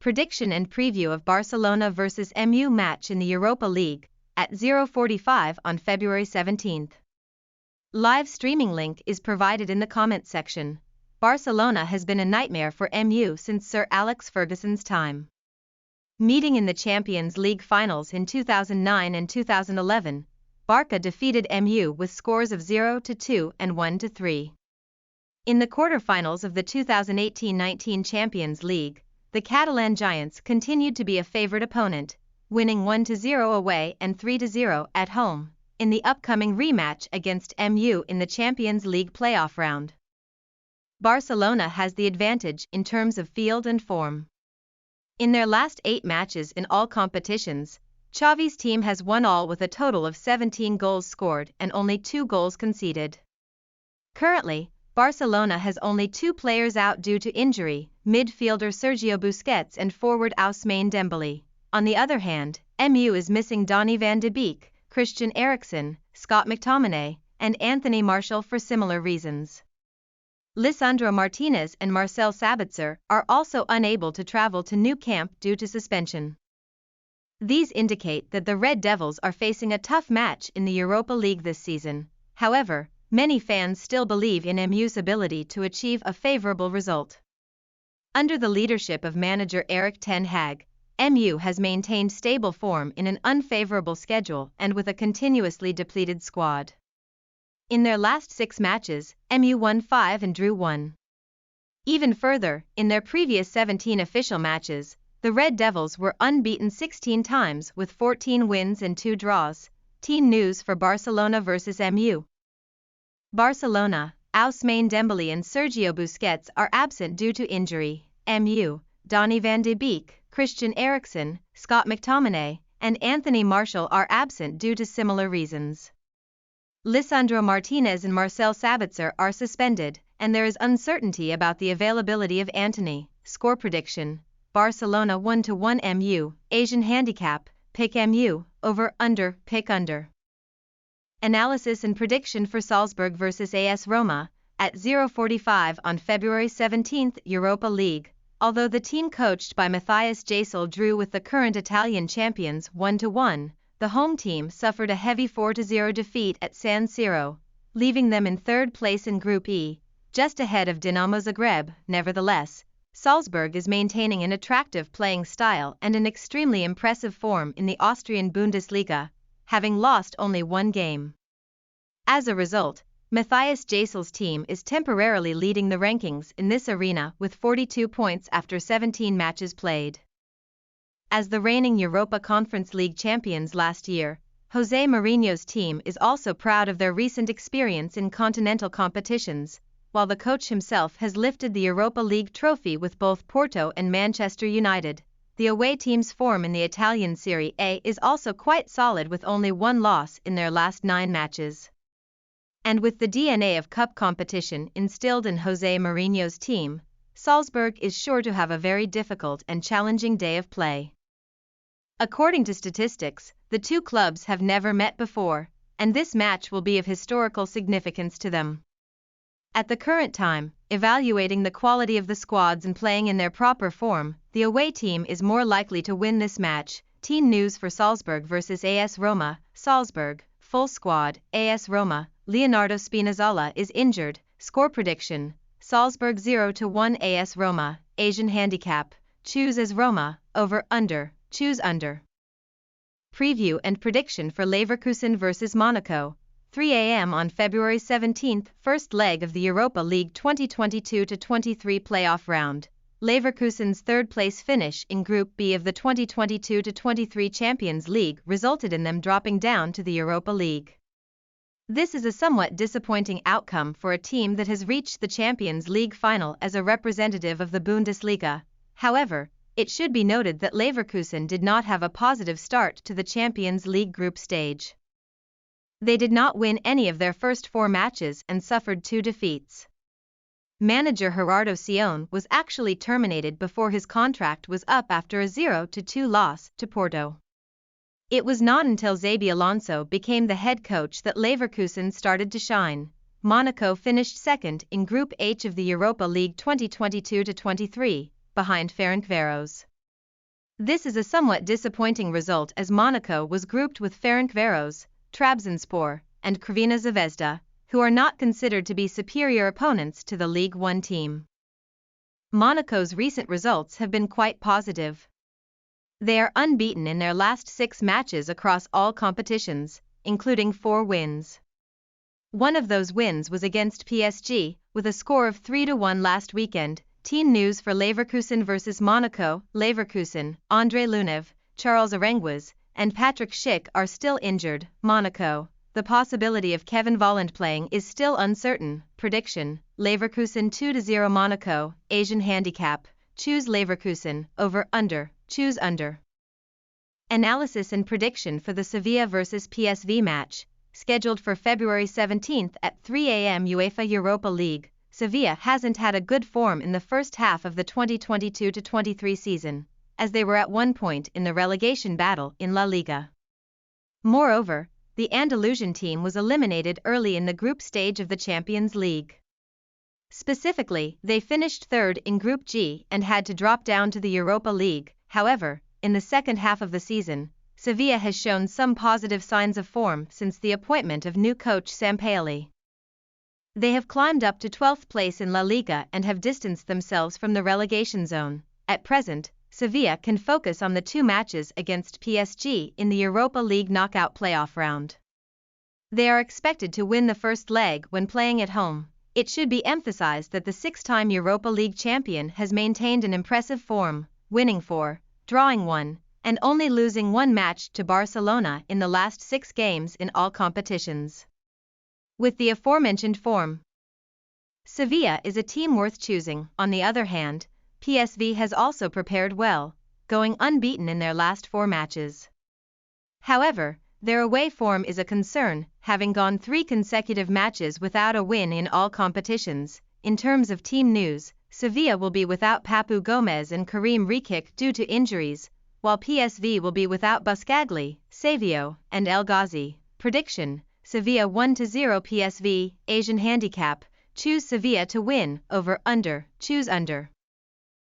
Prediction and preview of Barcelona vs MU match in the Europa League at 0:45 on February 17. Live streaming link is provided in the comments section. Barcelona has been a nightmare for MU since Sir Alex Ferguson's time. Meeting in the Champions League finals in 2009 and 2011, Barca defeated MU with scores of 0-2 and 1-3. In the quarter-finals of the 2018-19 Champions League, the Catalan Giants continued to be a favourite opponent, winning 1-0 away and 3-0 at home, in the upcoming rematch against MU in the Champions League playoff round. Barcelona has the advantage in terms of field and form. In their last 8 matches in all competitions, Xavi's team has won all with a total of 17 goals scored and only 2 goals conceded. Currently, Barcelona has only 2 players out due to injury, midfielder Sergio Busquets and forward Ousmane Dembele. On the other hand, MU is missing Donny van de Beek, Christian Eriksen, Scott McTominay, and Anthony Martial for similar reasons. Lisandro Martinez and Marcel Sabitzer are also unable to travel to Nou Camp due to suspension. These indicate that the Red Devils are facing a tough match in the Europa League this season. However, many fans still believe in MU's ability to achieve a favourable result. Under the leadership of manager Erik ten Hag, MU has maintained stable form in an unfavourable schedule and with a continuously depleted squad. In their last 6 matches, MU won 5 and drew 1. Even further, in their previous 17 official matches, the Red Devils were unbeaten 16 times with 14 wins and 2 draws. Team news for Barcelona vs MU. Barcelona, Ousmane Dembele and Sergio Busquets are absent due to injury. MU, Donny van de Beek, Christian Eriksen, Scott McTominay, and Anthony Martial are absent due to similar reasons. Lisandro Martinez and Marcel Sabitzer are suspended, and there is uncertainty about the availability of Antony. Score prediction: Barcelona 1-1 MU, Asian handicap, pick MU, over, under, pick under. Analysis and prediction for Salzburg vs AS Roma, at 0:45 on February 17, Europa League. Although the team coached by Matthias Gisel drew with the current Italian champions 1-1, the home team suffered a heavy 4-0 defeat at San Siro, leaving them in 3rd place in Group E, just ahead of Dinamo Zagreb. Nevertheless, Salzburg is maintaining an attractive playing style and an extremely impressive form in the Austrian Bundesliga, having lost only 1 game. As a result, Matthias Gisel's team is temporarily leading the rankings in this arena with 42 points after 17 matches played. As the reigning Europa Conference League champions last year, Jose Mourinho's team is also proud of their recent experience in continental competitions, while the coach himself has lifted the Europa League trophy with both Porto and Manchester United. The away team's form in the Italian Serie A is also quite solid with only 1 loss in their last 9 matches. And with the DNA of cup competition instilled in Jose Mourinho's team, Salzburg is sure to have a very difficult and challenging day of play. According to statistics, the 2 clubs have never met before, and this match will be of historical significance to them. At the current time, evaluating the quality of the squads and playing in their proper form, the away team is more likely to win this match. Team news for Salzburg vs AS Roma. Salzburg, full squad. AS Roma, Leonardo Spinazzola is injured. Score prediction: Salzburg 0-1 AS Roma, Asian handicap, choose as Roma, over, under, choose under. Preview and prediction for Leverkusen vs Monaco, 3 a.m. on February 17, first leg of the Europa League 2022-23 playoff round. Leverkusen's 3rd-place finish in Group B of the 2022-23 Champions League resulted in them dropping down to the Europa League. This is a somewhat disappointing outcome for a team that has reached the Champions League final as a representative of the Bundesliga. However, it should be noted that Leverkusen did not have a positive start to the Champions League group stage. They did not win any of their first 4 matches and suffered 2 defeats. Manager Gerardo Sion was actually terminated before his contract was up after a 0-2 loss to Porto. It was not until Xabi Alonso became the head coach that Leverkusen started to shine. Monaco finished 2nd in Group H of the Europa League 2022-23, behind Ferencváros. This is a somewhat disappointing result as Monaco was grouped with Ferencváros, Trabzonspor, and Crvena Zvezda, who are not considered to be superior opponents to the Ligue 1 team. Monaco's recent results have been quite positive. They are unbeaten in their last 6 matches across all competitions, including 4 wins. One of those wins was against PSG, with a score of 3-1 last weekend. Team news for Leverkusen vs Monaco. Leverkusen, André Lunev, Charles Aranguiz, and Patrick Schick are still injured. Monaco, the possibility of Kevin Volland playing is still uncertain. Prediction: Leverkusen 2-0 Monaco. Asian handicap: choose Leverkusen, over under, choose under. Analysis and prediction for the Sevilla vs PSV match, scheduled for February 17 at 3 a.m. UEFA Europa League. Sevilla hasn't had a good form in the first half of the 2022-23 season, as they were at one point in the relegation battle in La Liga. Moreover, the Andalusian team was eliminated early in the group stage of the Champions League. Specifically, they finished third in Group G and had to drop down to the Europa League. However, in the second half of the season, Sevilla has shown some positive signs of form since the appointment of new coach Sampaoli. They have climbed up to 12th place in La Liga and have distanced themselves from the relegation zone. At present, Sevilla can focus on the 2 matches against PSG in the Europa League knockout playoff round. They are expected to win the first leg when playing at home. It should be emphasized that the 6-time Europa League champion has maintained an impressive form, winning 4, drawing 1, and only losing 1 match to Barcelona in the last 6 games in all competitions. With the aforementioned form, Sevilla is a team worth choosing. On the other hand, PSV has also prepared well, going unbeaten in their last 4 matches. However, their away form is a concern, having gone 3 consecutive matches without a win in all competitions. In terms of team news, Sevilla will be without Papu Gomez and Karim Rekik due to injuries, while PSV will be without Buscagli, Savio, and El Ghazi. Prediction: Sevilla 1-0 PSV. Asian handicap: choose Sevilla to win, over under, choose under.